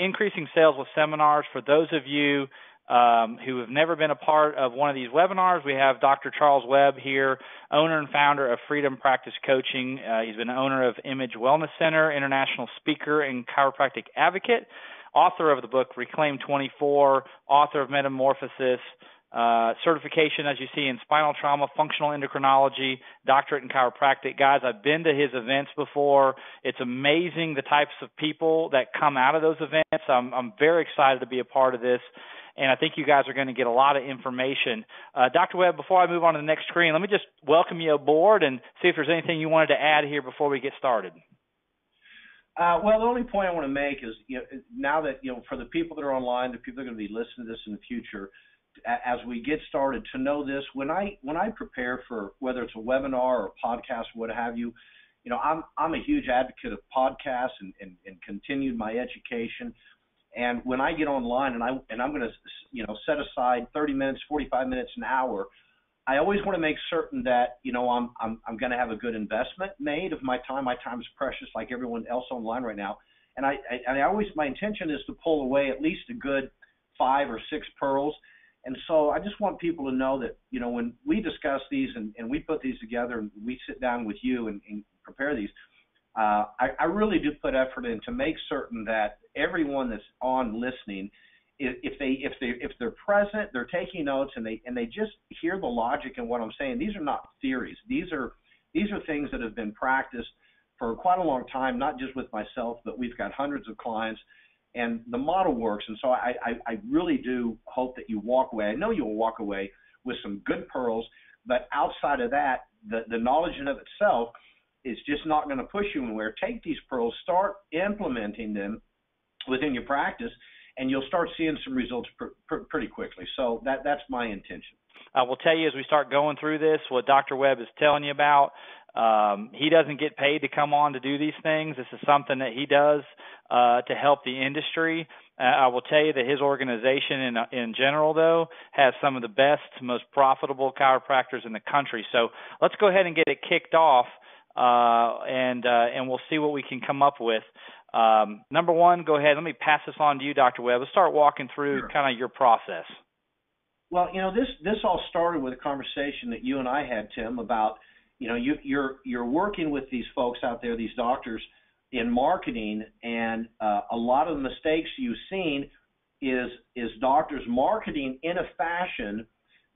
increasing sales with seminars. For those of you who have never been a part of one of these webinars, we have Dr. Charles Webb here, owner and founder of Freedom Practice Coaching. He's been owner of Image Wellness Center, international speaker and chiropractic advocate, author of the book Reclaim 24, author of Metamorphosis, certification, as you see, in spinal trauma, functional endocrinology, doctorate in chiropractic. Guys, I've been to his events before. It's amazing the types of people that come out of those events. I'm very excited to be a part of this, and I think you guys are going to get a lot of information. Dr. Webb, before I move on to the next screen, let me just welcome you aboard and see if there's anything you wanted to add here before we get started. Well, the only point I want to make is, now that, for the people that are online, the people that are going to be listening to this in the future, as we get started, to know this, when I prepare for whether it's a webinar or a podcast or what have you, I'm a huge advocate of podcasts and continued my education. And when I get online and I'm going to set aside 30 minutes, 45 minutes, an hour, I always want to make certain that I'm going to have a good investment made of my time. My time is precious, like everyone else online right now. And my intention is to pull away at least a good 5 or 6 pearls. And so I just want people to know that, when we discuss these and we put these together and we sit down with you and prepare these, I really do put effort in to make certain that everyone that's on listening, if they're present, they're taking notes, and they just hear the logic in what I'm saying. These are not theories. These are things that have been practiced for quite a long time, not just with myself, but we've got hundreds of clients. And the model works, and so I really do hope that you walk away. I know you'll walk away with some good pearls, but outside of that, the knowledge in of itself is just not going to push you anywhere. Take these pearls, start implementing them within your practice, and you'll start seeing some results pretty quickly. So that's my intention. I will tell you, as we start going through this, what Dr. Webb is telling you about. He doesn't get paid to come on to do these things. This is something that he does to help the industry. I will tell you that his organization in general, though, has some of the best, most profitable chiropractors in the country. So let's go ahead and get it kicked off, and we'll see what we can come up with. Number one, go ahead. Let me pass this on to you, Dr. Webb. Let's start walking through kind of your process. Well, this all started with a conversation that you and I had, Tim, about you're working with these folks out there, these doctors, in marketing, and a lot of the mistakes you've seen is doctors marketing in a fashion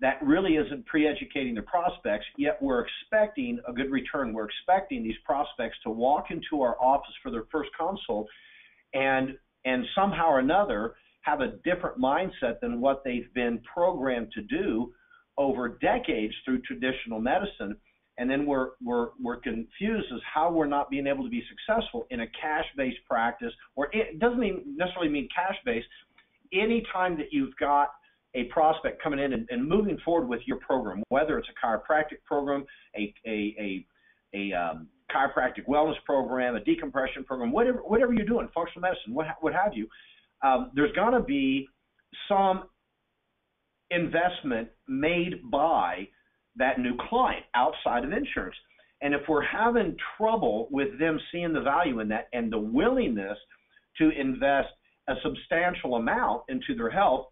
that really isn't pre-educating their prospects, yet we're expecting a good return. We're expecting these prospects to walk into our office for their first consult and somehow or another have a different mindset than what they've been programmed to do over decades through traditional medicine. And then we're confused as how we're not being able to be successful in a cash-based practice, or it doesn't necessarily mean cash-based. Any time that you've got a prospect coming in and moving forward with your program, whether it's a chiropractic program, a chiropractic wellness program, a decompression program, whatever you're doing, functional medicine, what have you, there's going to be some investment made by that new client outside of insurance. And if we're having trouble with them seeing the value in that and the willingness to invest a substantial amount into their health,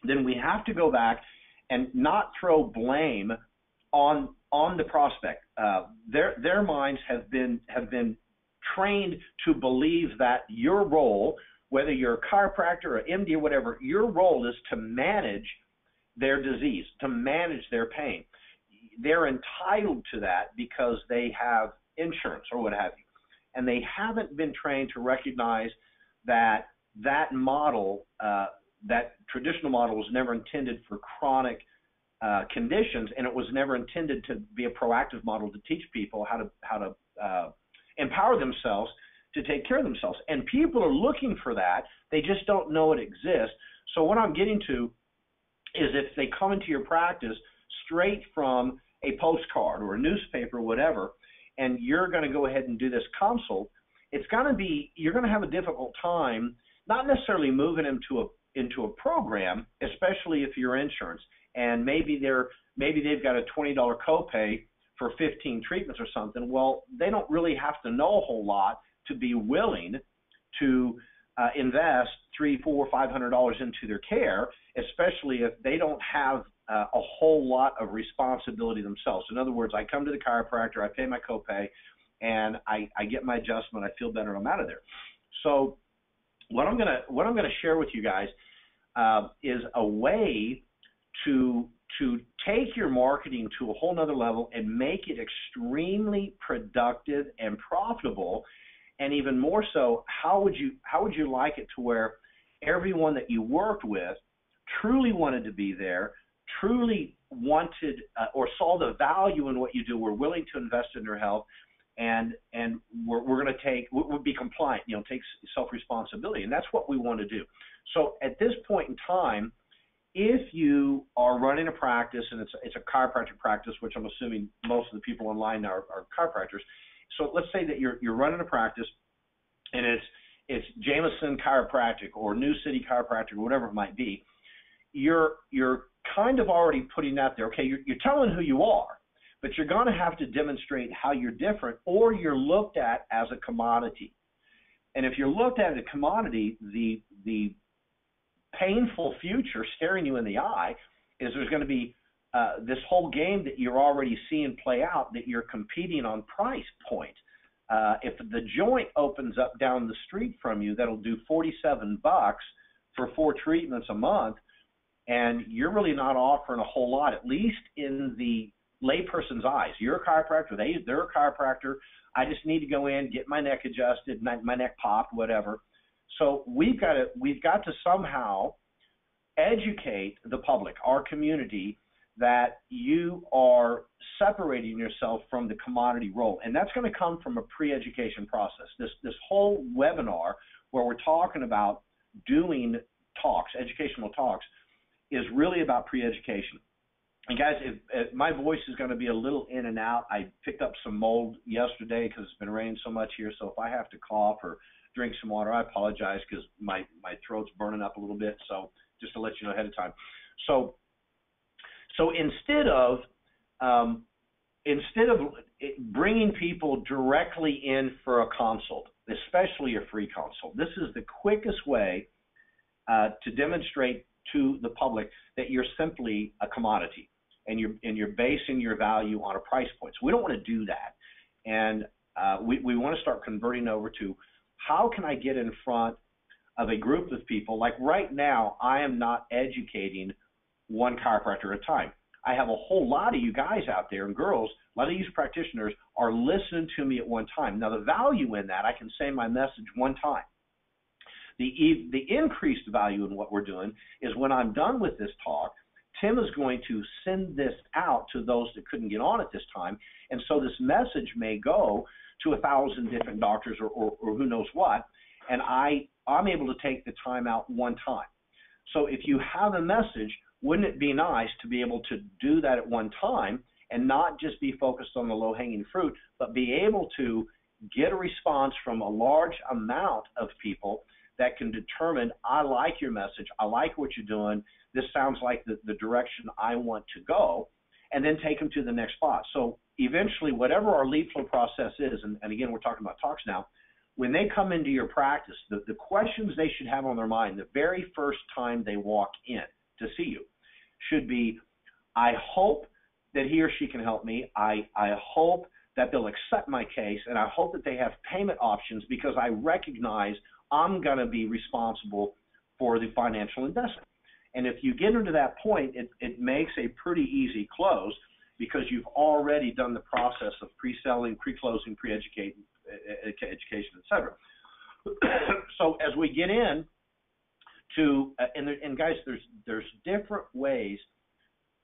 then we have to go back and not throw blame on the prospect. Their minds have been trained to believe that your role, whether you're a chiropractor or MD or whatever, your role is to manage their disease, to manage their pain. They're entitled to that because they have insurance or what have you. And they haven't been trained to recognize that model, that traditional model, was never intended for chronic conditions, and it was never intended to be a proactive model to teach people how to empower themselves to take care of themselves. And people are looking for that. They just don't know it exists. So what I'm getting to is if they come into your practice straight from a postcard or a newspaper or whatever, and you're going to go ahead and do this consult, you're going to have a difficult time, not necessarily moving them into a program, especially if you're insurance, and maybe they've got a $20 copay for 15 treatments or something. Well, they don't really have to know a whole lot to be willing to invest $300, $400, $500 into their care, especially if they don't have a whole lot of responsibility themselves. In other words, I come to the chiropractor, I pay my copay, and I get my adjustment. I feel better, and I'm out of there. So what I'm gonna share with you guys is a way to take your marketing to a whole nother level and make it extremely productive and profitable. And even more so, how would you like it to where everyone that you worked with truly wanted to be there, truly wanted or saw the value in what you do, were willing to invest in their health, and we're going to would be compliant, take self-responsibility. And that's what we want to do. So at this point in time, if you are running a practice, and it's a chiropractic practice, which I'm assuming most of the people online are chiropractors. So let's say that you're running a practice, and it's Jameson Chiropractic or New City Chiropractic or whatever it might be. You're kind of already putting that there. Okay, you're telling who you are, but you're going to have to demonstrate how you're different, or you're looked at as a commodity. And if you're looked at as a commodity, the painful future staring you in the eye is there's going to be this whole game that you're already seeing play out, that you're competing on price point. If the joint opens up down the street from you, that'll do $47 for 4 treatments a month, and you're really not offering a whole lot, at least in the layperson's eyes. You're a chiropractor, they're a chiropractor. I just need to go in, get my neck adjusted, my neck popped, whatever. So we've got to somehow educate the public, our community, that you are separating yourself from the commodity role. And that's going to come from a pre-education process. This whole webinar where we're talking about doing talks, educational talks, is really about pre-education. And guys, if my voice is going to be a little in and out, I picked up some mold yesterday because it's been raining so much here. So if I have to cough or drink some water, I apologize because my throat's burning up a little bit. So just to let you know ahead of time. So instead of bringing people directly in for a consult, especially a free consult, this is the quickest way to demonstrate to the public that you're simply a commodity, and you're basing your value on a price point. So we don't want to do that, and we want to start converting over to how can I get in front of a group of people. Like right now, I am not educating one chiropractor at a time. I have a whole lot of you guys out there and girls, a lot of these practitioners are listening to me at one time. Now, the value in that, I can say my message one time. The increased value in what we're doing is when I'm done with this talk, Tim is going to send this out to those that couldn't get on at this time. And so this message may go to 1,000 different doctors or who knows what, and I'm able to take the time out one time. So if you have a message, wouldn't it be nice to be able to do that at one time and not just be focused on the low-hanging fruit, but be able to get a response from a large amount of people that can determine, I like your message, I like what you're doing, this sounds like the direction I want to go, and then take them to the next spot. So eventually, whatever our lead flow process is, and again, we're talking about talks now, when they come into your practice, the questions they should have on their mind the very first time they walk in to see you should be, I hope that he or she can help me. I hope that they'll accept my case, and I hope that they have payment options because I recognize I'm going to be responsible for the financial investment. And if you get into that point, it makes a pretty easy close because you've already done the process of pre-selling, pre-closing, pre-educating, education, et cetera. So as we get in to, and guys, there's different ways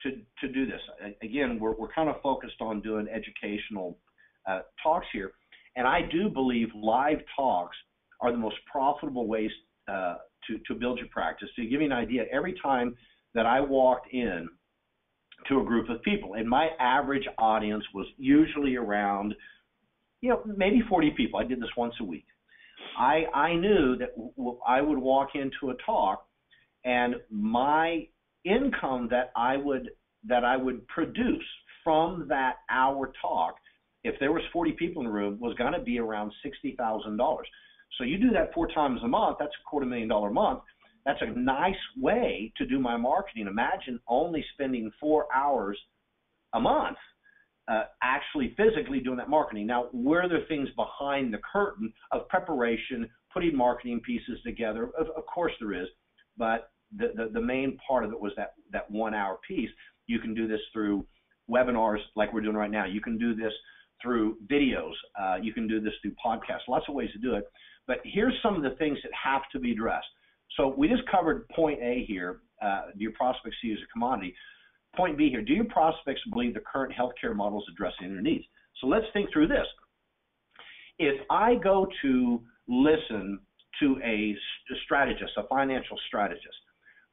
to do this. Again, we're kind of focused on doing educational talks here. And I do believe live talks are the most profitable ways to build your practice. To give you an idea, every time that I walked in to a group of people, and my average audience was usually around, maybe 40 people. I did this once a week. I knew that I would walk into a talk, and my income that I would produce from that hour talk, if there was 40 people in the room, was going to be around $60,000. So you do that 4 times a month, that's $250,000 a month. That's a nice way to do my marketing. Imagine only spending 4 hours a month actually physically doing that marketing. Now, were there things behind the curtain of preparation, putting marketing pieces together? Of course there is, but the main part of it was that 1 hour piece. You can do this through webinars like we're doing right now. You can do this through videos. You can do this through podcasts. Lots of ways to do it. But here's some of the things that have to be addressed. So we just covered point A here. Do your prospects see you as a commodity? Point B here, do your prospects believe the current healthcare model is addressing their needs? So let's think through this. If I go to listen to a strategist, a financial strategist,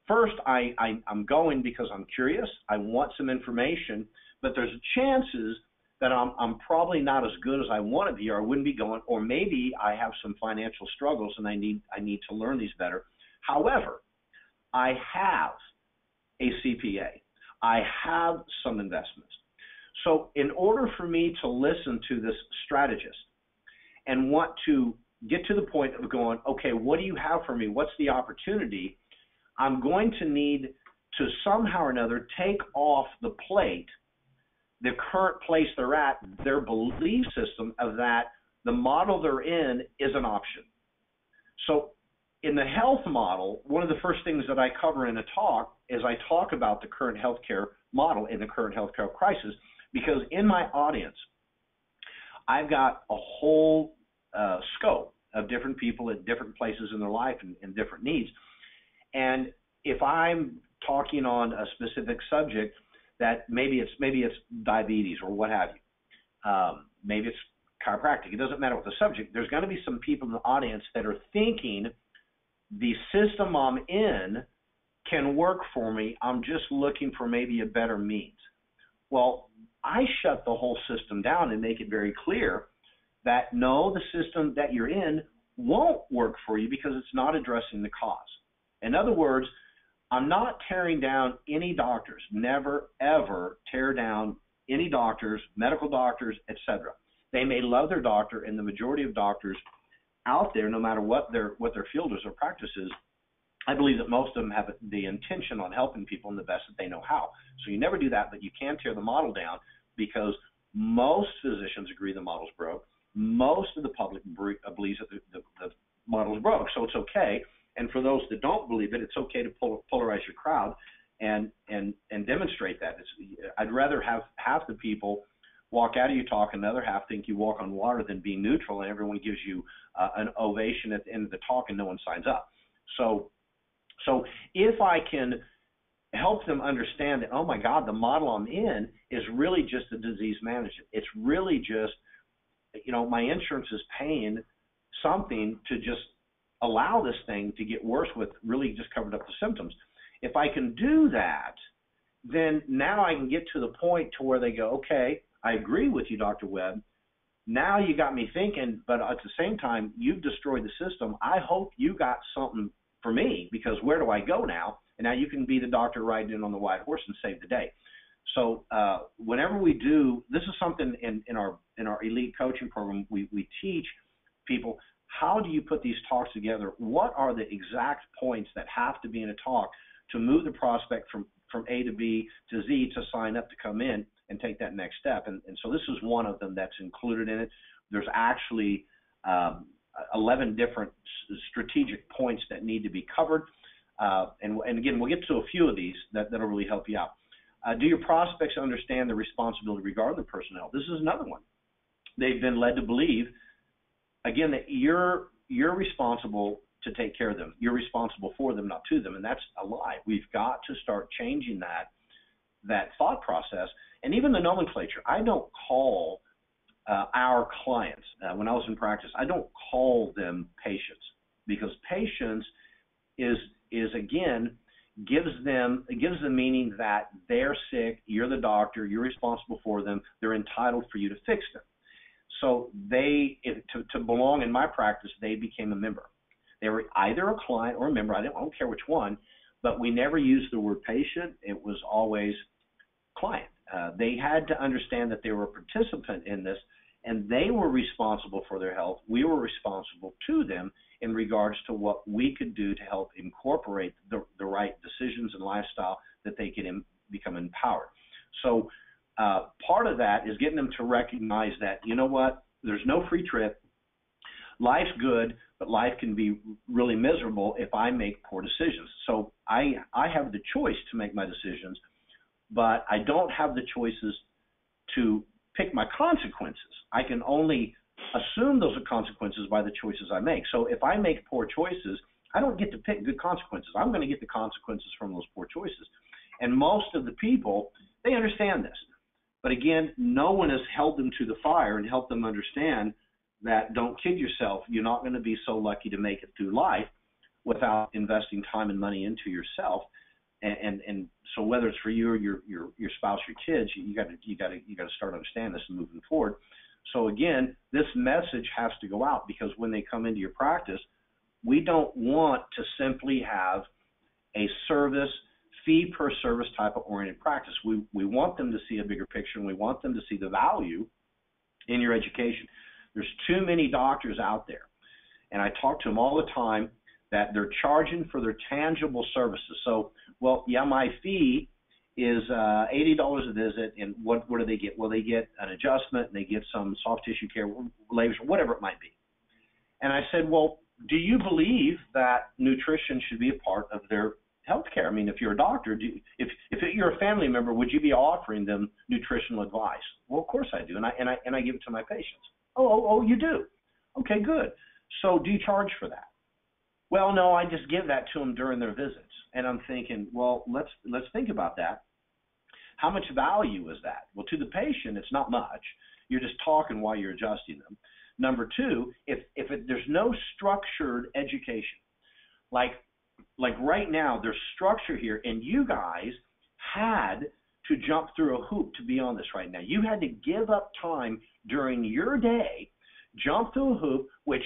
first I'm going because I'm curious, I want some information, but there's chances that I'm probably not as good as I want to be, or I wouldn't be going, or maybe I have some financial struggles and I need to learn these better. However, I have a CPA. I have some investments. So in order for me to listen to this strategist and want to get to the point of going, okay, what do you have for me? What's the opportunity? I'm going to need to somehow or another take off the plate the current place they're at, their belief system of that the model they're in is an option. So in the health model, one of the first things that I cover in a talk is I talk about the current healthcare model and the current healthcare crisis, because in my audience, I've got a whole scope of different people at different places in their life and different needs. And if I'm talking on a specific subject that maybe it's diabetes or what have you, maybe it's chiropractic, it doesn't matter what the subject, there's going to be some people in the audience that are thinking the system I'm in can work for me. I'm just looking for maybe a better means. Well, I shut the whole system down and make it very clear that no, the system that you're in won't work for you because it's not addressing the cause. In other words, I'm not tearing down any doctors. Never, ever tear down any doctors, medical doctors, etc. They may love their doctor, and the majority of doctors out there, no matter what their field is or practice is, I believe that most of them have the intention on helping people in the best that they know how. So you never do that, but you can tear the model down because most physicians agree the model's broke. Most of the public believes that the model's broke, so it's okay. And for those that don't believe it, it's okay to polarize your crowd and demonstrate that. I'd rather have half the people walk out of your talk and the other half think you walk on water than being neutral and everyone gives you an ovation at the end of the talk and no one signs up. So if I can help them understand that, oh my God, the model I'm in is really just a disease management. It's really just, my insurance is paying something to just allow this thing to get worse with really just covered up the symptoms. If I can do that, then now I can get to the point to where they go, okay, I agree with you, Dr. Webb. Now you got me thinking, but at the same time, you've destroyed the system. I hope you got something for me, because where do I go now? And now you can be the doctor riding in on the white horse and save the day. So whenever we do, this is something in our elite coaching program, we teach people, how do you put these talks together? What are the exact points that have to be in a talk to move the prospect from A to B to Z to sign up to come in and take that next step? And so this is one of them that's included in it. There's actually 11 different strategic points that need to be covered. And again, we'll get to a few of these that'll really help you out. Do your prospects understand the responsibility regarding the personnel? This is another one. They've been led to believe, again, that you're responsible to take care of them. You're responsible for them, not to them, and that's a lie. We've got to start changing that thought process. And even the nomenclature, I don't call our clients, when I was in practice, I don't call them patients, because patients is again, gives them meaning that they're sick, you're the doctor, you're responsible for them, they're entitled for you to fix them. So to belong in my practice, they became a member. They were either a client or a member, I don't care which one, but we never used the word patient, it was always client. They had to understand that they were a participant in this, and they were responsible for their health. We were responsible to them in regards to what we could do to help incorporate the right decisions and lifestyle that they can become empowered. So part of that is getting them to recognize that, you know what, there's no free trip. Life's good, but life can be really miserable if I make poor decisions. So I have the choice to make my decisions, but I don't have the choices to pick my consequences. I can only assume those are consequences by the choices I make. So if I make poor choices, I don't get to pick good consequences. I'm going to get the consequences from those poor choices. And most of the people, they understand this. But again, no one has held them to the fire and helped them understand that don't kid yourself. You're not going to be so lucky to make it through life without investing time and money into yourself. And so whether it's for you or your spouse, your kids, you got to start understanding this and moving forward. So again, this message has to go out, because when they come into your practice, we don't want to simply have a service fee per service type of oriented practice. We want them to see a bigger picture, and we want them to see the value in your education. There's too many doctors out there, and I talk to them all the time, that they're charging for their tangible services. So, well, yeah, my fee is $80 a visit, and what do they get? Well, they get an adjustment, and they get some soft tissue care, lasers, whatever it might be. And I said, well, do you believe that nutrition should be a part of their health care? I mean, if you're a doctor, if you're a family member, would you be offering them nutritional advice? Well, of course I do, and I give it to my patients. Oh, you do? Okay, good. So do you charge for that? Well, no, I just give that to them during their visits. And I'm thinking, well, let's think about that. How much value is that? Well, to the patient, it's not much. You're just talking while you're adjusting them. Number two, if there's no structured education, like right now, there's structure here, and you guys had to jump through a hoop to be on this right now. You had to give up time during your day, jump through a hoop, which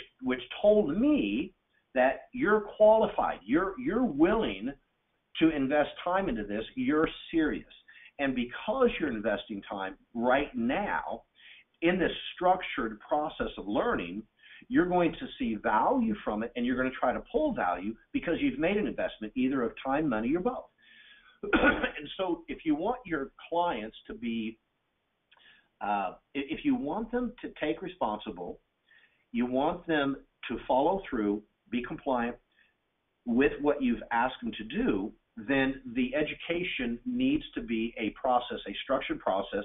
told me that you're qualified, you're willing to invest time into this, you're serious. And because you're investing time right now in this structured process of learning, you're going to see value from it, and you're going to try to pull value because you've made an investment either of time, money, or both. And so if you want your clients to be, if you want them to take responsible, you want them to follow through, be compliant with what you've asked them to do, then the education needs to be a process, a structured process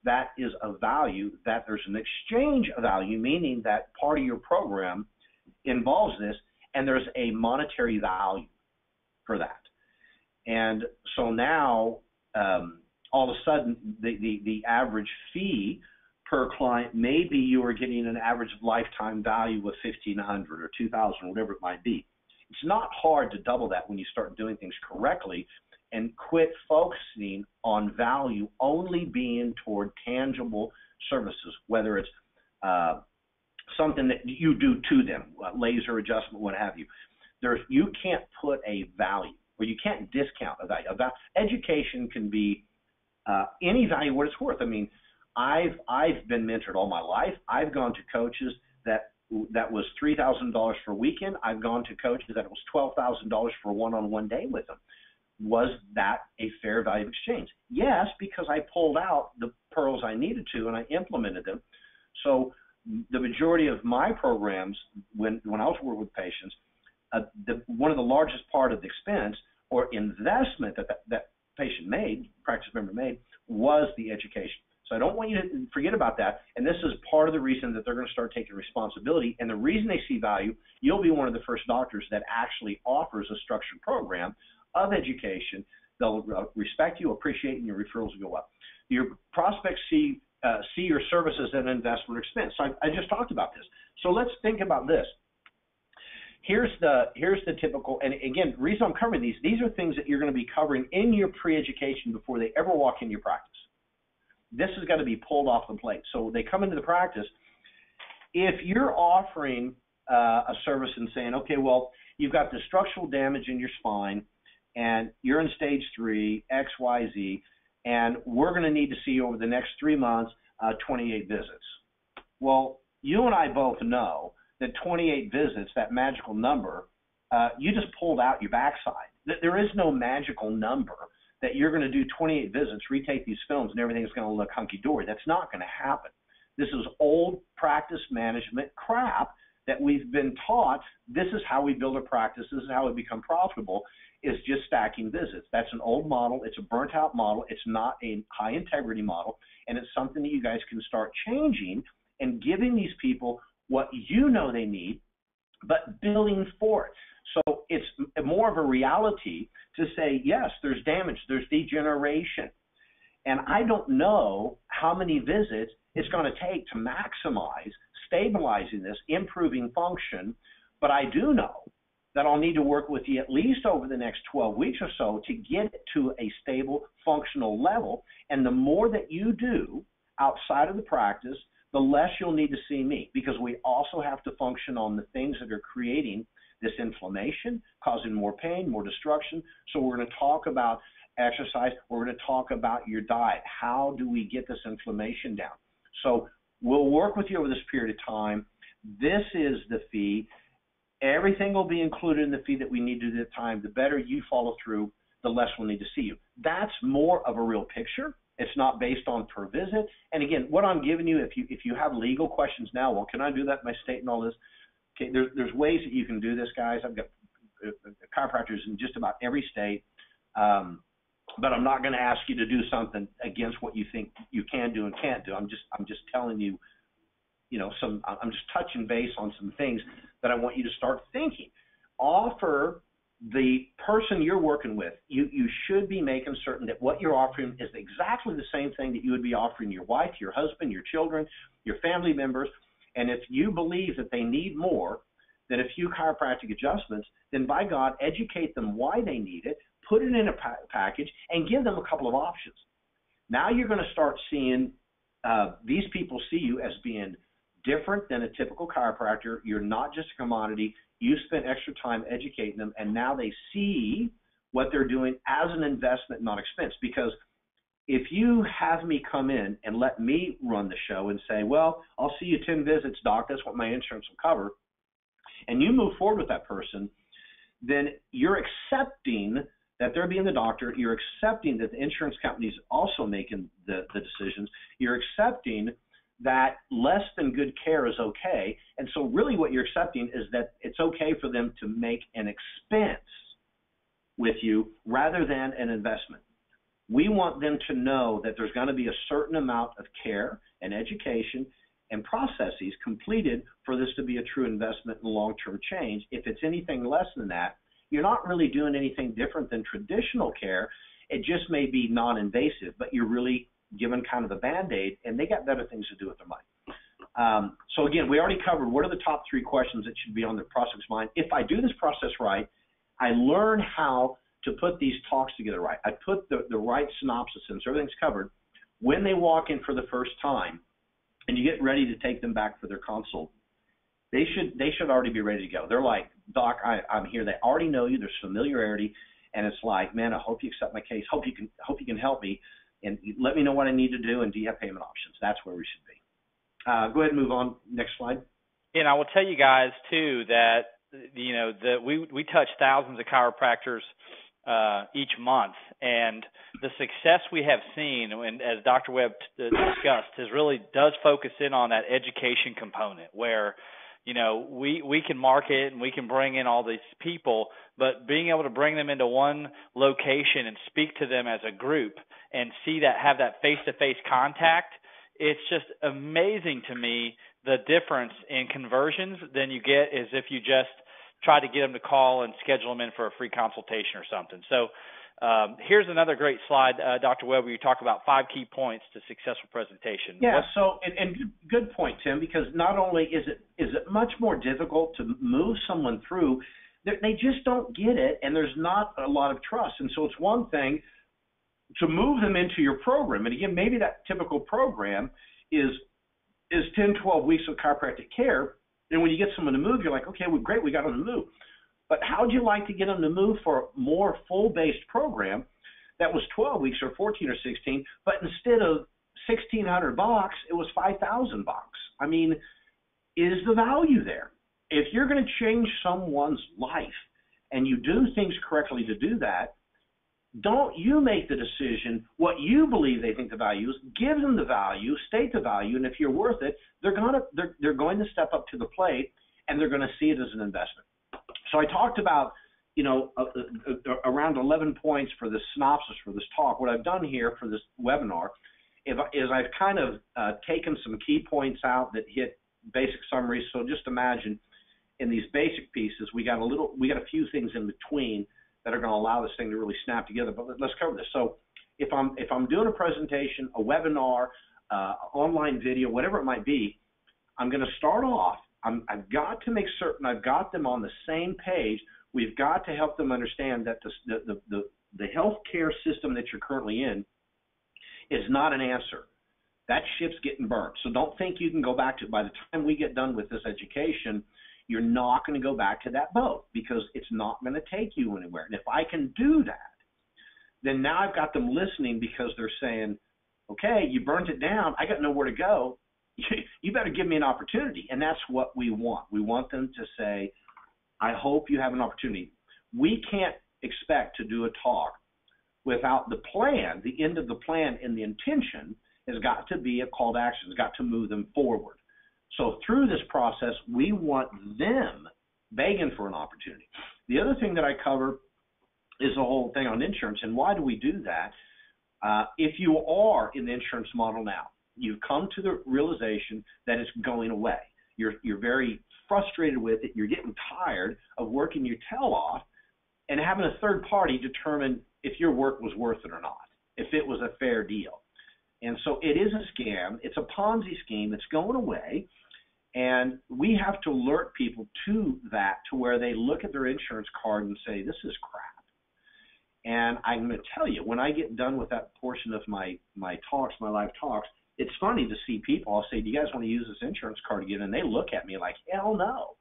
that is of value, that there's an exchange of value, meaning that part of your program involves this, and there's a monetary value for that. And so now, all of a sudden, the average fee per client, maybe you are getting an average lifetime value of $1,500 or $2,000, whatever it might be. It's not hard to double that when you start doing things correctly and quit focusing on value only being toward tangible services, whether it's something that you do to them, laser adjustment, what have you. You can't put a value, or you can't discount a value. Education can be any value what it's worth. I mean, I've been mentored all my life. I've gone to coaches that was $3,000 for a weekend. I've gone to coaches that was $12,000 for a one-on-one day with them. Was that a fair value exchange? Yes, because I pulled out the pearls I needed to and I implemented them. So the majority of my programs, when I was working with patients, one of the largest part of the expense or investment that patient made, practice member made, was the education. So I don't want you to forget about that. And this is part of the reason that they're going to start taking responsibility. And the reason they see value, you'll be one of the first doctors that actually offers a structured program of education. They'll respect you, appreciate you, and your referrals will go up. Your prospects see your service as an investment or expense. So I just talked about this. So let's think about this. Here's the typical, and again, the reason I'm covering these are things that you're going to be covering in your pre-education before they ever walk in your practice. This has got to be pulled off the plate. So they come into the practice. If you're offering a service and saying, okay, well, you've got the structural damage in your spine, and you're in stage 3, X, Y, Z, and we're going to need to see you over the next 3 months, 28 visits. Well, you and I both know that 28 visits, that magical number, you just pulled out your backside. There is no magical number that you're going to do 28 visits, retake these films, and everything's going to look hunky-dory. That's not going to happen. This is old practice management crap that we've been taught. This is how we build a practice. This is how we become profitable, is just stacking visits. That's an old model. It's a burnt-out model. It's not a high-integrity model, and it's something that you guys can start changing and giving these people what you know they need, but billing for it. So it's more of a reality to say, yes, there's damage, there's degeneration. And I don't know how many visits it's going to take to maximize stabilizing this, improving function, but I do know that I'll need to work with you at least over the next 12 weeks or so to get it to a stable, functional level. And the more that you do outside of the practice, the less you'll need to see me, because we also have to function on the things that are creating this inflammation, causing more pain, more destruction. So we're going to talk about exercise. We're going to talk about your diet. How do we get this inflammation down? So we'll work with you over this period of time. This is the fee. Everything will be included in the fee that we need to do at the time. The better you follow through, the less we'll need to see you. That's more of a real picture. It's not based on per visit. And again, what I'm giving you, if you have legal questions now, well, can I do that in my state and all this? Okay, there's ways that you can do this, guys. I've got chiropractors in just about every state, but I'm not going to ask you to do something against what you think you can do and can't do. I'm just telling you, I'm just touching base on some things that I want you to start thinking. Offer the person you're working with, you should be making certain that what you're offering is exactly the same thing that you would be offering your wife, your husband, your children, your family members. And if you believe that they need more than a few chiropractic adjustments, then by God, educate them why they need it, put it in a package, and give them a couple of options. Now you're going to start seeing these people see you as being different than a typical chiropractor. You're not just a commodity. You spent extra time educating them, and now they see what they're doing as an investment, not expense. Because if you have me come in and let me run the show and say, well, I'll see you 10 visits, doc, that's what my insurance will cover, and you move forward with that person, then you're accepting that they're being the doctor. You're accepting that the insurance company is also making the decisions. You're accepting that less than good care is okay. And so really what you're accepting is that it's okay for them to make an expense with you rather than an investment. We want them to know that there's going to be a certain amount of care and education and processes completed for this to be a true investment in long-term change. If it's anything less than that, you're not really doing anything different than traditional care. It just may be non-invasive, but you're really given kind of a Band-Aid, and they got better things to do with their money. So again, we already covered what are the top 3 questions that should be on the prospect's mind. If I do this process right, I learn how to put these talks together right. I put the right synopsis in, so everything's covered. When they walk in for the first time, and you get ready to take them back for their consult, they should already be ready to go. They're like, doc, I'm here. They already know you. There's familiarity, and it's like, man, I hope you accept my case. Hope you can help me, and let me know what I need to do. And do you have payment options? That's where we should be. Go ahead and move on. Next slide. And I will tell you guys too that we touch thousands of chiropractors each month, and the success we have seen, and as Dr. Webb discussed, does focus in on that education component where we can market and we can bring in all these people, but being able to bring them into one location and speak to them as a group and have that face-to-face contact, it's just amazing to me the difference in conversions than you get as if you just try to get them to call and schedule them in for a free consultation or something. So here's another great slide, Dr. Webb, where you talk about 5 key points to successful presentation. Yeah, and good point, Tim, because not only is it much more difficult to move someone through, they just don't get it, and there's not a lot of trust. And so it's one thing to move them into your program. And again, maybe that typical program is 10, 12 weeks of chiropractic care. And when you get someone to move, you're like, okay, well, great, we got them to move. But how'd you like to get them to move for a more full-based program that was 12 weeks or 14 or 16, but instead of $1,600, it was $5,000. I mean, is the value there? If you're going to change someone's life and you do things correctly to do that, don't you make the decision what you believe they think the value is. Give them the value, state the value, and if you're worth it, they're going to step up to the plate and they're going to see it as an investment. So I talked about, around 11 points for this synopsis for this talk. What I've done here for this webinar is I've kind of taken some key points out that hit basic summaries. So just imagine in these basic pieces, we got a few things in between that are going to allow this thing to really snap together. But let's cover this. So if I'm doing a presentation, a webinar, online video, whatever it might be, I'm going to start off. I've got to make certain I've got them on the same page. We've got to help them understand that the healthcare system that you're currently in is not an answer. That ship's getting burnt. So don't think you can go back to it. By the time we get done with this education, you're not going to go back to that boat because it's not going to take you anywhere. And if I can do that, then now I've got them listening because they're saying, okay, you burnt it down. I got nowhere to go. You better give me an opportunity. And that's what we want. We want them to say, I hope you have an opportunity. We can't expect to do a talk without the plan. The end of the plan and the intention has got to be a call to action. It's got to move them forward. So through this process, we want them begging for an opportunity. The other thing that I cover is the whole thing on insurance. And why do we do that? If you are in the insurance model now, you've come to the realization that it's going away. You're very frustrated with it. You're getting tired of working your tail off and having a third party determine if your work was worth it or not, if it was a fair deal. And so it is a scam. It's a Ponzi scheme. It's going away. And we have to alert people to that, to where they look at their insurance card and say, this is crap. And I'm going to tell you, when I get done with that portion of my talks, my live talks, it's funny to see people. I'll say, do you guys want to use this insurance card again? And they look at me like, hell no.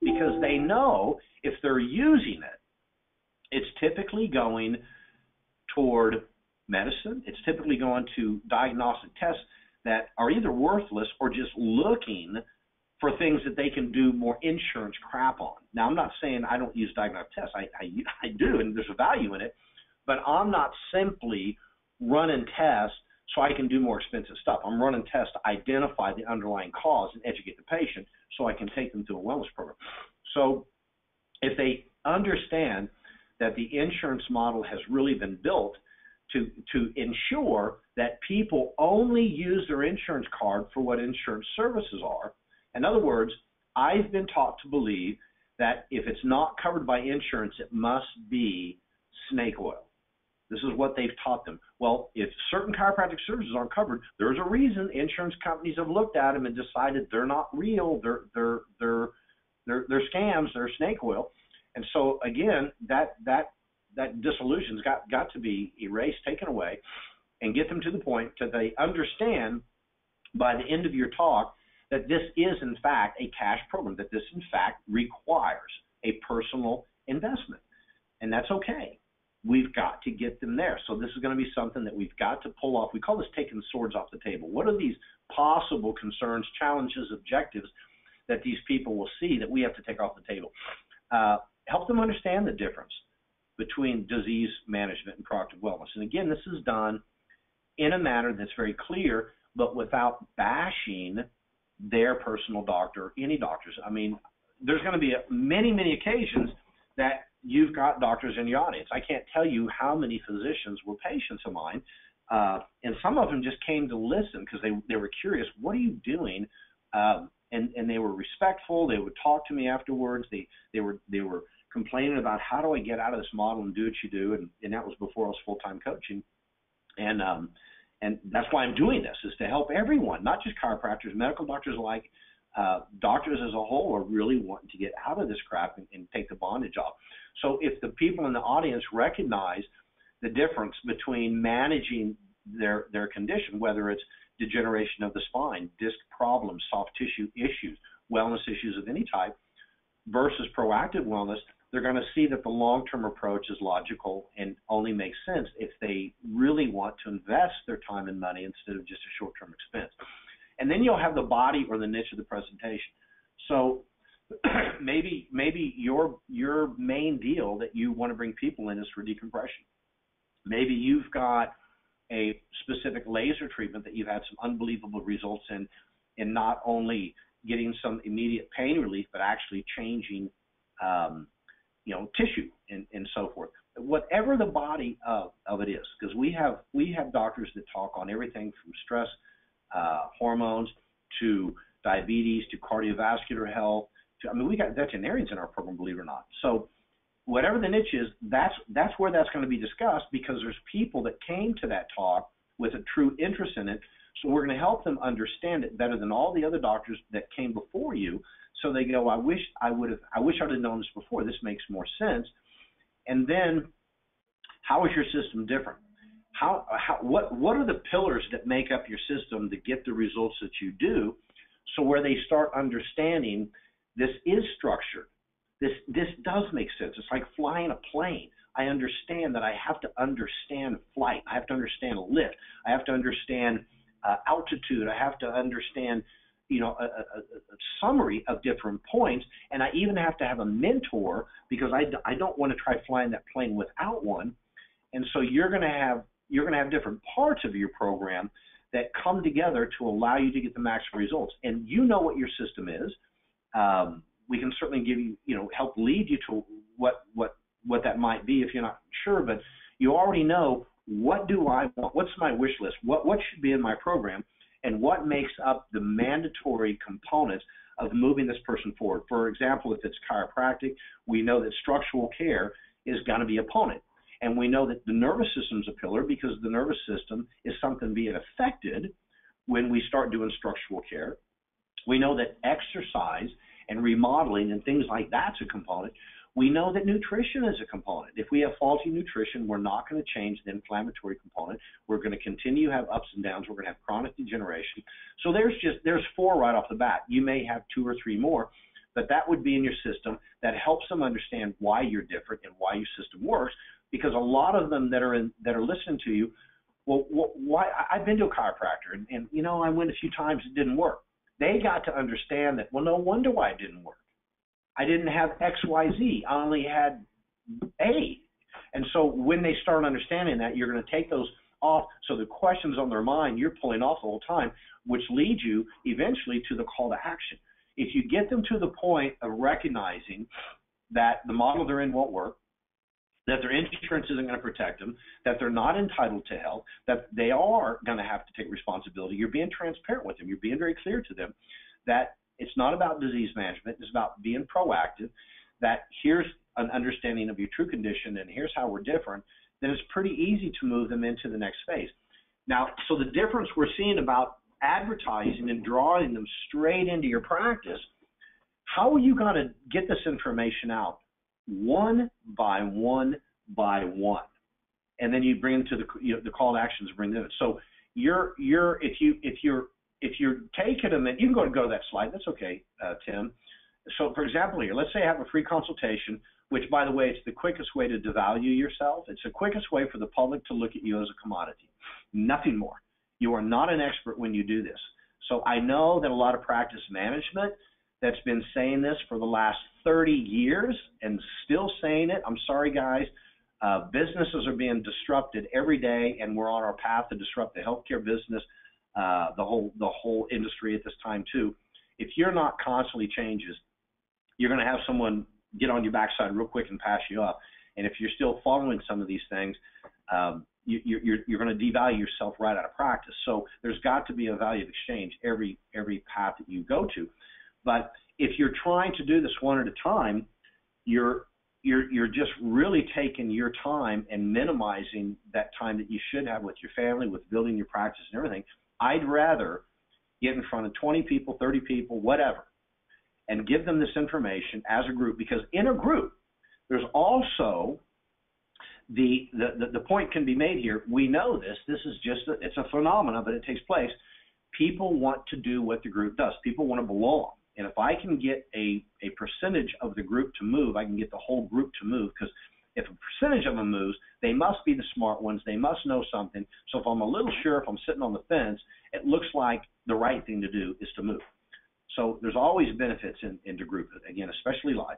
Because they know if they're using it, it's typically going toward medicine. It's typically going to diagnostic tests that are either worthless or just looking for things that they can do more insurance crap on. Now, I'm not saying I don't use diagnostic tests. I do, and there's a value in it. But I'm not simply running tests so I can do more expensive stuff. I'm running tests to identify the underlying cause and educate the patient so I can take them through a wellness program. So if they understand that the insurance model has really been built to ensure that people only use their insurance card for what insurance services are. In other words, I've been taught to believe that if it's not covered by insurance, it must be snake oil. This is what they've taught them. Well, if certain chiropractic services aren't covered, there's a reason. Insurance companies have looked at them and decided they're not real. They're scams. They're snake oil. And so again, that disillusion's got to be erased, taken away, and get them to the point that they understand by the end of your talk that this is in fact a cash program, that this in fact requires a personal investment. And that's okay. We've got to get them there. So this is going to be something that we've got to pull off. We call this taking swords off the table. What are these possible concerns, challenges, objectives that these people will see that we have to take off the table? Help them understand the difference between disease management and proactive wellness. And again, this is done in a manner that's very clear, but without bashing their personal doctor or any doctors. I mean, there's going to be many, many occasions that you've got doctors in your audience. I can't tell you how many physicians were patients of mine, and some of them just came to listen because they were curious. What are you doing? And they were respectful. They would talk to me afterwards. They were complaining about, how do I get out of this model and do what you do? And that was before I was full-time coaching. And that's why I'm doing this, is to help everyone, not just chiropractors, medical doctors alike. Doctors as a whole are really wanting to get out of this crap and take the bondage off. So if the people in the audience recognize the difference between managing their condition, whether it's degeneration of the spine, disc problems, soft tissue issues, wellness issues of any type, versus proactive wellness, they're going to see that the long-term approach is logical and only makes sense if they really want to invest their time and money instead of just a short-term expense. And then you'll have the body or the niche of the presentation. So maybe your main deal that you want to bring people in is for decompression. Maybe you've got a specific laser treatment that you've had some unbelievable results in not only getting some immediate pain relief, but actually changing tissue and so forth. Whatever the body of it is, because we have doctors that talk on everything from stress, hormones, to diabetes, to cardiovascular health. We got veterinarians in our program, believe it or not. So whatever the niche is, that's where that's going to be discussed, because there's people that came to that talk with a true interest in it. So we're going to help them understand it better than all the other doctors that came before you. So they go, I wish I would have known this before. This makes more sense. And then, how is your system different? What are the pillars that make up your system to get the results that you do? So where they start understanding this is structured. This does make sense. It's like flying a plane. I understand that I have to understand flight. I have to understand lift. I have to understand altitude. I have to understand, a summary of different points, and I even have to have a mentor, because I don't want to try flying that plane without one. And so you're going to have different parts of your program that come together to allow you to get the maximum results. And you know what your system is. We can certainly give you, help lead you to what that might be if you're not sure, but you already know, what do I want? What's my wish list? What should be in my program? And what makes up the mandatory components of moving this person forward? For example, if it's chiropractic, we know that structural care is going to be a component. And we know that the nervous system is a pillar, because the nervous system is something being affected when we start doing structural care. We know that exercise and remodeling and things like that's a component. We know that nutrition is a component. If we have faulty nutrition, we're not going to change the inflammatory component. We're going to continue to have ups and downs. We're going to have chronic degeneration. So there's 4 right off the bat. You may have 2 or 3 more, but that would be in your system that helps them understand why you're different and why your system works. Because a lot of them that are listening to you, well, why? I've been to a chiropractor, and I went a few times, it didn't work. They got to understand that, well, no wonder why it didn't work. I didn't have X, Y, Z. I only had A. And so when they start understanding that, you're going to take those off. So the questions on their mind, you're pulling off the whole time, which leads you eventually to the call to action. If you get them to the point of recognizing that the model they're in won't work, that their insurance isn't going to protect them, that they're not entitled to help, that they are going to have to take responsibility, you're being transparent with them. You're being very clear to them that it's not about disease management. It's about being proactive, that here's an understanding of your true condition and here's how we're different. Then it's pretty easy to move them into the next phase. Now, so the difference we're seeing about advertising and drawing them straight into your practice, how are you going to get this information out? One by one by one, and then you bring them to the call to actions. Bring them in. So if you're taking them, and you can go to that slide. That's okay, Tim. So for example, here, let's say I have a free consultation, which by the way, it's the quickest way to devalue yourself. It's the quickest way for the public to look at you as a commodity. Nothing more. You are not an expert when you do this. So I know that a lot of practice management that's been saying this for the last 30 years and still saying it. I'm sorry, guys. Businesses are being disrupted every day, and we're on our path to disrupt the healthcare business, the whole industry at this time too. If you're not constantly changes, you're going to have someone get on your backside real quick and pass you up. And if you're still following some of these things, you're going to devalue yourself right out of practice. So there's got to be a value of exchange every path that you go to. But if you're trying to do this one at a time, you're just really taking your time and minimizing that time that you should have with your family, with building your practice and everything. I'd rather get in front of 20 people, 30 people, whatever, and give them this information as a group, because in a group, there's also the point can be made here. We know this. This is just it's a phenomenon, but it takes place. People want to do what the group does. People want to belong. And if I can get a percentage of the group to move, I can get the whole group to move, because if a percentage of them moves, they must be the smart ones. They must know something. So if I'm a little sure, if I'm sitting on the fence, it looks like the right thing to do is to move. So there's always benefits into group, again, especially live.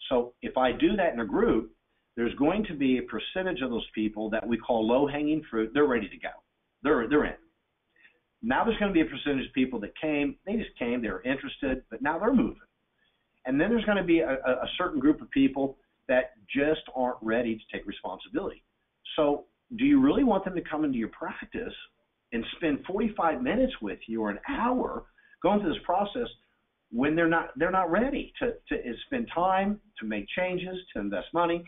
So if I do that in a group, there's going to be a percentage of those people that we call low-hanging fruit. They're ready to go. They're in. Now there's going to be a percentage of people that came. They just came. They were interested, but now they're moving. And then there's going to be a certain group of people that just aren't ready to take responsibility. So do you really want them to come into your practice and spend 45 minutes with you or an hour going through this process when they're not ready to spend time, to make changes, to invest money?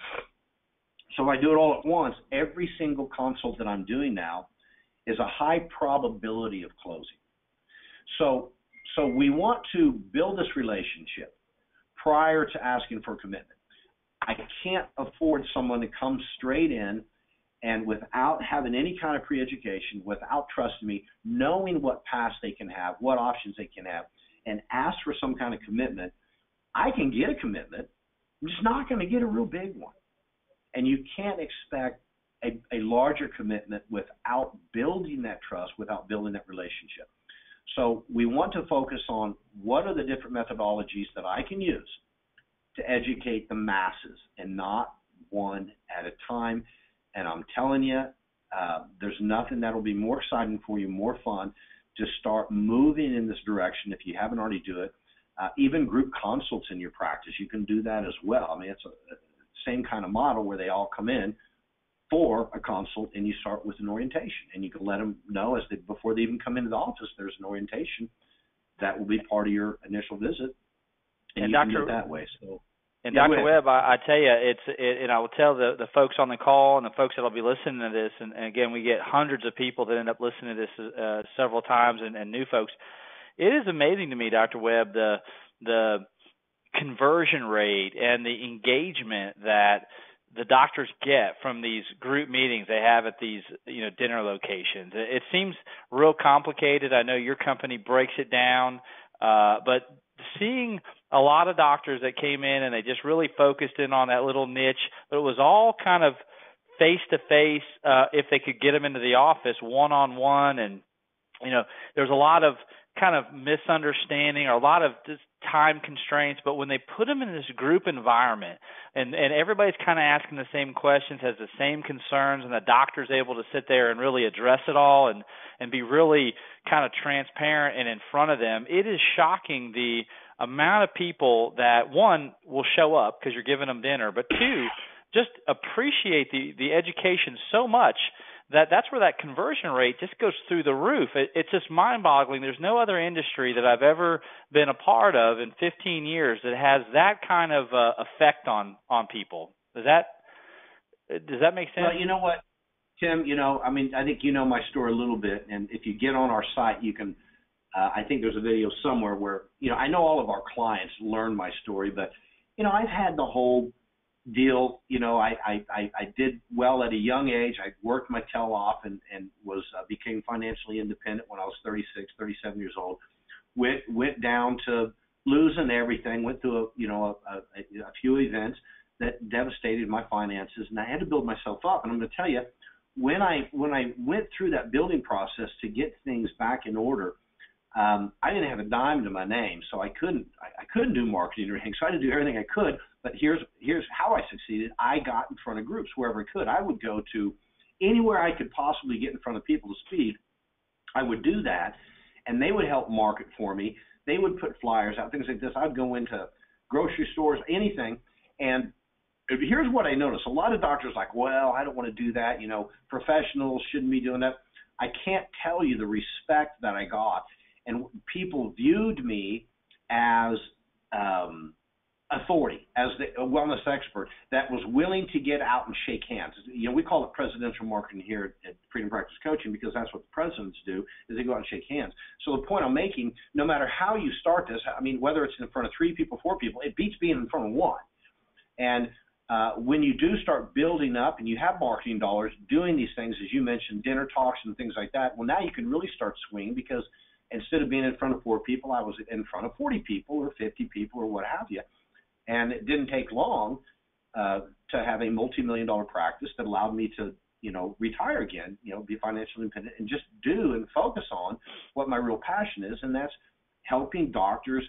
So if I do it all at once, every single consult that I'm doing now is a high probability of closing. So we want to build this relationship prior to asking for commitment. I can't afford someone to come straight in and without having any kind of pre-education, without trusting me, knowing what past they can have, what options they can have, and ask for some kind of commitment. I can get a commitment. I'm just not going to get a real big one. And you can't expect a larger commitment without building that trust, without building that relationship. So we want to focus on what are the different methodologies that I can use to educate the masses and not one at a time. And I'm telling you, there's nothing that will be more exciting for you, more fun, to start moving in this direction if you haven't already do it. Even group consults in your practice, you can do that as well. I mean, it's a same kind of model where they all come in for a consult, and you start with an orientation, and you can let them know before they even come into the office, there's an orientation that will be part of your initial visit, and you can do it that way. So, and Dr. Webb, I tell you, and I will tell the folks on the call and the folks that will be listening to this, and again, we get hundreds of people that end up listening to this several times, and new folks. It is amazing to me, Dr. Webb, the conversion rate and the engagement that the doctors get from these group meetings they have at these dinner locations. It seems real complicated. I know your company breaks it down, but seeing a lot of doctors that came in and they just really focused in on that little niche, but it was all kind of face-to-face if they could get them into the office one-on-one. And, there's a lot of kind of misunderstanding or a lot of just time constraints, but when they put them in this group environment and everybody's kind of asking the same questions, has the same concerns, and the doctor's able to sit there and really address it all and be really kind of transparent and in front of them, it is shocking the amount of people that, one, will show up because you're giving them dinner, but two, just appreciate the education so much that's where that conversion rate just goes through the roof. It's just mind-boggling. There's no other industry that I've ever been a part of in 15 years that has that kind of effect on people. Does that make sense? Well, you know what, Tim, I think you know my story a little bit, and if you get on our site, you can, I think there's a video somewhere where, I know all of our clients learn my story, but, I've had the whole deal. I did well at a young age. I worked my tail off and became financially independent when I was 36, 37 years old. Went down to losing everything. Went through a few events that devastated my finances, and I had to build myself up. And I'm going to tell you, when I went through that building process to get things back in order, I didn't have a dime to my name, so I couldn't do marketing or anything. So I had to do everything I could. But here's how I succeeded. I got in front of groups wherever I could. I would go to anywhere I could possibly get in front of people to speak. I would do that, and they would help market for me. They would put flyers out, things like this. I'd go into grocery stores, anything. And here's what I noticed. A lot of doctors are like, well, I don't want to do that. Professionals shouldn't be doing that. I can't tell you the respect that I got. And people viewed me as authority, as a wellness expert that was willing to get out and shake hands. We call it presidential marketing here at Freedom Practice Coaching because that's what the presidents do, is they go out and shake hands. So the point I'm making, no matter how you start this, whether it's in front of 3 people, 4 people, it beats being in front of 1. And when you do start building up and you have marketing dollars, doing these things, as you mentioned, dinner talks and things like that, well, now you can really start swinging because instead of being in front of 4 people, I was in front of 40 people or 50 people or what have you. And it didn't take long to have a multi-million-dollar practice that allowed me to, retire again, be financially independent and just do and focus on what my real passion is, and that's helping doctors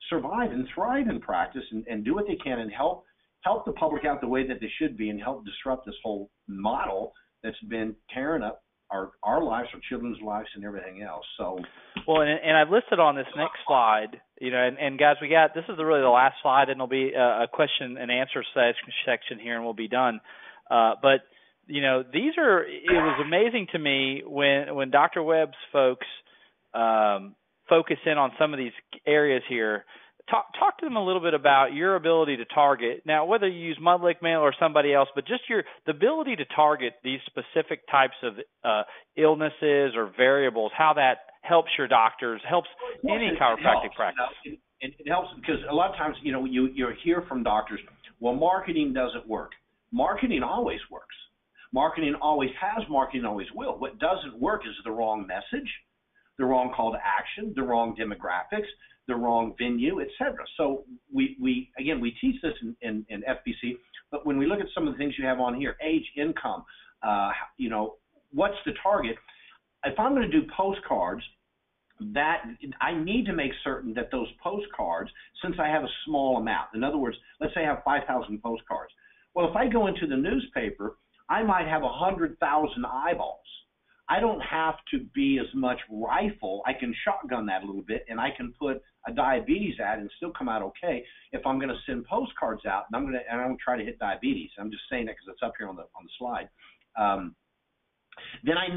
survive and thrive in practice and do what they can and help the public out the way that they should be and help disrupt this whole model that's been tearing up our lives, our children's lives, and everything else. So, well, and I've listed on this next slide, and guys, this is really the last slide, and there'll be a question and answer section here, and we'll be done. But it was amazing to me when Dr. Webb's folks focus in on some of these areas here. Talk to them a little bit about your ability to target. Now, whether you use Mudlick Mail or somebody else, but just the ability to target these specific types of illnesses or variables, how that helps your doctors, helps any chiropractic practice. It helps because a lot of times, you hear from doctors, well, marketing doesn't work. Marketing always works. Marketing always has, marketing always will. What doesn't work is the wrong message, the wrong call to action, the wrong demographics, the wrong venue, etc. So we teach this in FBC, but when we look at some of the things you have on here, age, income, what's the target? If I'm going to do postcards, that I need to make certain that those postcards, since I have a small amount, in other words, let's say I have 5,000 postcards. Well, if I go into the newspaper, I might have 100,000 eyeballs. I don't have to be as much rifle. I can shotgun that a little bit, and I can put a diabetes ad and still come out okay if I'm going to send postcards out, and I'm going to try to hit diabetes. I'm just saying that because it's up here on the slide. Then I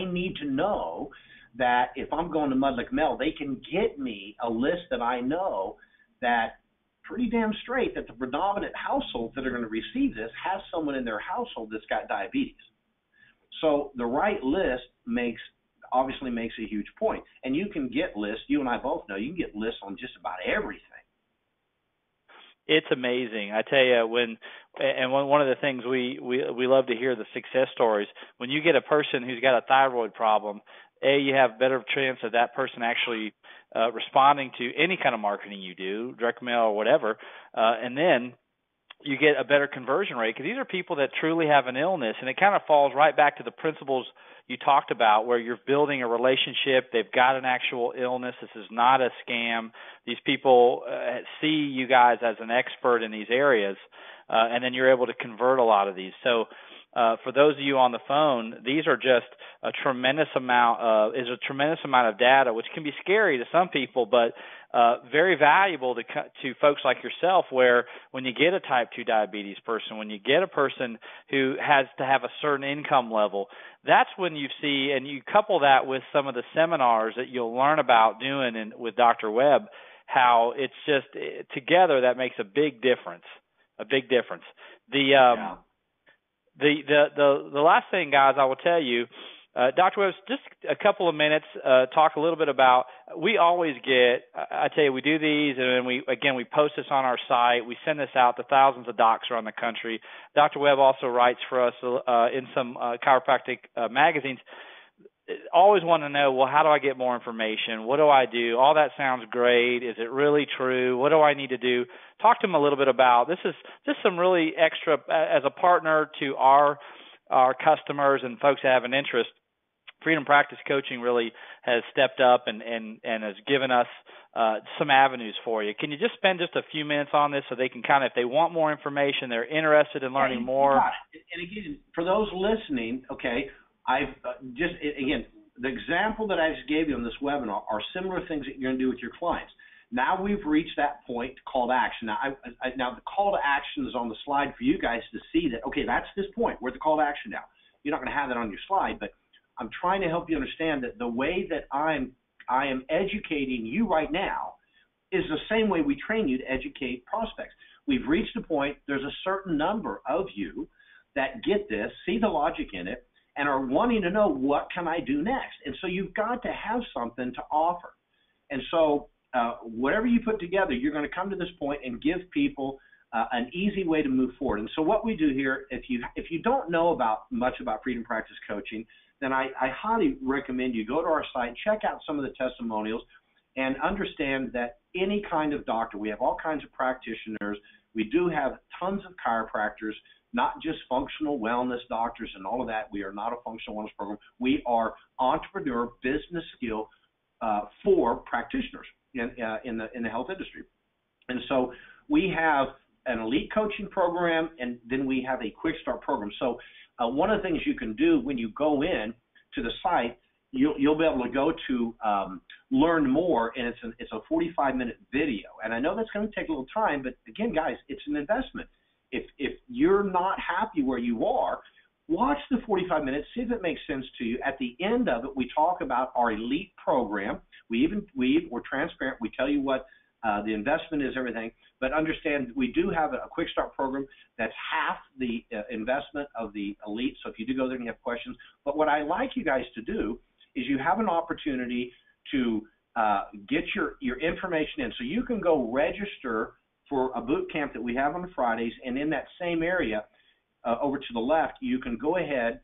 need to know that if I'm going to Mudlick Mail, they can get me a list that I know that pretty damn straight that the predominant households that are going to receive this have someone in their household that's got diabetes. So the right list obviously makes a huge point. And you can get lists, you and I both know, you can get lists on just about everything. It's amazing. I tell you, one of the things we love to hear the success stories, when you get a person who's got a thyroid problem, you have better chance of that person actually responding to any kind of marketing you do, direct mail or whatever, and then you get a better conversion rate because these are people that truly have an illness, and it kind of falls right back to the principles you talked about where you're building a relationship. They've got an actual illness. This is not a scam. These people see you guys as an expert in these areas, and then you're able to convert a lot of these. So for those of you on the phone, these are just a tremendous amount of data, which can be scary to some people, but very valuable to folks like yourself, where when you get a type 2 diabetes person, when you get a person who has to have a certain income level, that's when you see, and you couple that with some of the seminars that you'll learn about doing with Dr. Webb, how it's just together that makes a big difference. The last thing, guys, I will tell you, Dr. Webb, just a couple of minutes, talk a little bit about, we always get, I tell you, we do these, and then we post this on our site. We send this out to thousands of docs around the country. Dr. Webb also writes for us in some chiropractic magazines. Always want to know, well, how do I get more information? What do I do? All that sounds great. Is it really true? What do I need to do? Talk to them a little bit about, this is just some really extra, as a partner to our customers and folks that have an interest. Freedom Practice Coaching really has stepped up and has given us some avenues for you. Can you just spend just a few minutes on this so they can kind of, if they want more information, they're interested in learning more? And again, for those listening, okay, I've again, the example that I just gave you on this webinar are similar things that you're going to do with your clients. Now we've reached that point, call to action. Now the call to action is on the slide for you guys to see that, okay, that's this point. We're at the call to action now. You're not going to have that on your slide, but I'm trying to help you understand that the way that I am educating you right now is the same way we train you to educate prospects. We've reached a point, there's a certain number of you that get this, see the logic in it, and are wanting to know, what can I do next? And so you've got to have something to offer. And so whatever you put together, you're going to come to this point and give people an easy way to move forward. And so what we do here, if you don't know much about Freedom Practice Coaching, then I highly recommend you go to our site, check out some of the testimonials, and understand that any kind of doctor, we have all kinds of practitioners. We do have tons of chiropractors, not just functional wellness doctors and all of that. We are not a functional wellness program. We are entrepreneur business skill for practitioners in the health industry. And so we have an elite coaching program, and then we have a quick start program. So one of the things you can do when you go in to the site, you'll be able to go to learn more, and it's a 45-minute video. And I know that's going to take a little time, but again, guys, it's an investment. If you're not happy where you are, watch the 45 minutes, see if it makes sense to you. At the end of it, we talk about our elite program. We're transparent. We tell you what the investment is, everything. But understand, we do have a quick start program that's half the investment of the elite. So if you do go there and you have questions, but what I like you guys to do is you have an opportunity to get your information in. So you can go register for a boot camp that we have on Fridays, and in that same area over to the left, you can go ahead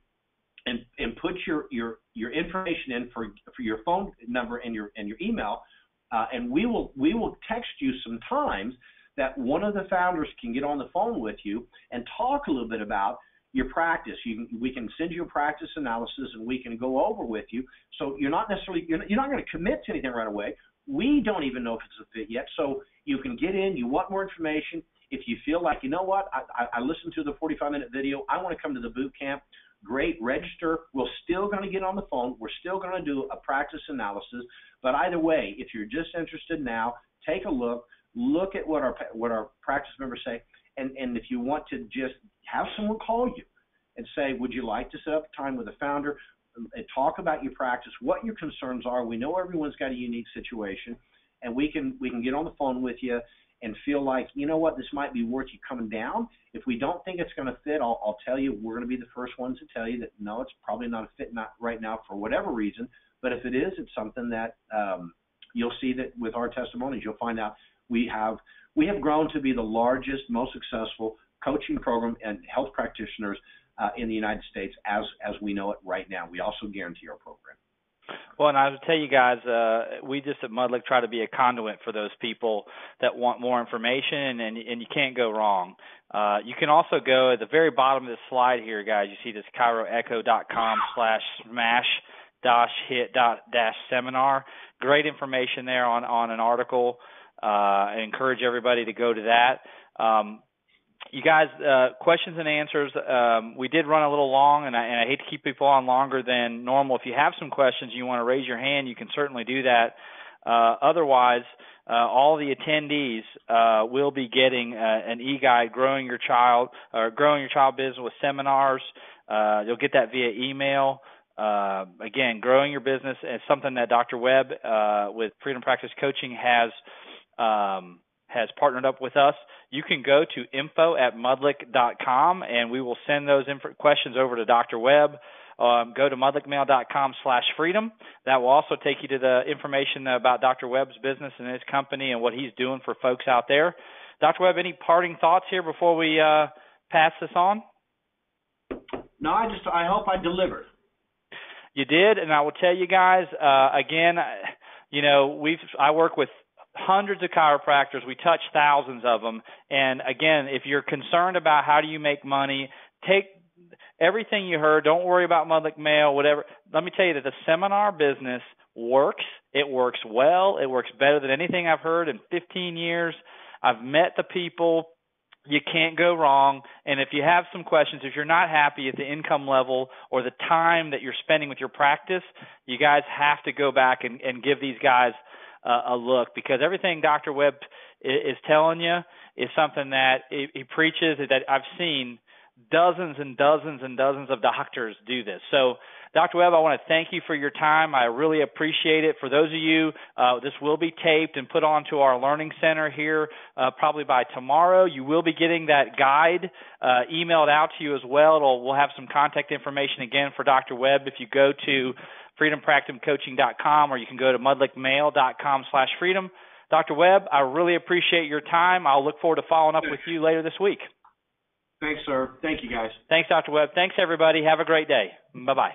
and put your information in for your phone number and your email, and we will text you some times that one of the founders can get on the phone with you and talk a little bit about your practice. We can send you a practice analysis, and we can go over with you. So you're not going to commit to anything right away. We don't even know if it's a fit yet. So you can get in. You want more information. If you feel like, you know what, I listened to the 45-minute video, I want to come to the boot camp, great, register. We're still going to get on the phone. We're still going to do a practice analysis. But either way, if you're just interested now, take a look at what our practice members say. And if you want to just have someone call you and say, would you like to set up time with a founder and talk about your practice, what your concerns are. We know everyone's got a unique situation, and we can get on the phone with you and feel like, you know what, this might be worth you coming down. If we don't think it's going to fit, I'll tell you, we're going to be the first ones to tell you that, no, it's probably not a fit not right now for whatever reason. But if it is, it's something that you'll see that with our testimonies, you'll find out we have grown to be the largest, most successful coaching program and health practitioners in the United States as we know it right now. We also guarantee our program. Well, and I would tell you guys, we just at Mudlick try to be a conduit for those people that want more information, and you can't go wrong. You can also go at the very bottom of this slide here, guys. You see this chiroecho.com/smash-hit-seminar. Great information there on an article. I encourage everybody to go to that. You guys, questions and answers, we did run a little long, and I hate to keep people on longer than normal. If you have some questions and you want to raise your hand, you can certainly do that. Otherwise, all the attendees will be getting an e-guide, Growing Your Child Business with seminars. You'll get that via email. Again, growing your business is something that Dr. Webb with Freedom Practice Coaching has partnered up with us. You can go to info@mudlick.com, and we will send those questions over to Dr. Webb. Go to mudlickmail.com/freedom. That will also take you to the information about Dr. Webb's business and his company and what he's doing for folks out there. Dr. Webb, any parting thoughts here before we pass this on? No, I hope I delivered. You did, and I will tell you guys, again, I work with hundreds of chiropractors. We touch thousands of them. And again, if you're concerned about how do you make money, take everything you heard. Don't worry about Mudlick Mail, whatever. Let me tell you that the seminar business works. It works well. It works better than anything I've heard in 15 years. I've met the people. You can't go wrong. And if you have some questions, if you're not happy at the income level or the time that you're spending with your practice, you guys have to go back and give these guys a look, because everything Dr. Webb is telling you is something that he preaches, that I've seen dozens and dozens and dozens of doctors do this. So, Dr. Webb, I want to thank you for your time. I really appreciate it. For those of you, this will be taped and put onto our Learning Center here probably by tomorrow. You will be getting that guide emailed out to you as well. We'll have some contact information again for Dr. Webb if you go to freedompracticecoaching.com, or you can go to mudlickmail.com/freedom. Dr. Webb, I really appreciate your time. I'll look forward to following up with you later this week. Thanks, sir. Thank you, guys. Thanks, Dr. Webb. Thanks, everybody. Have a great day. Bye-bye.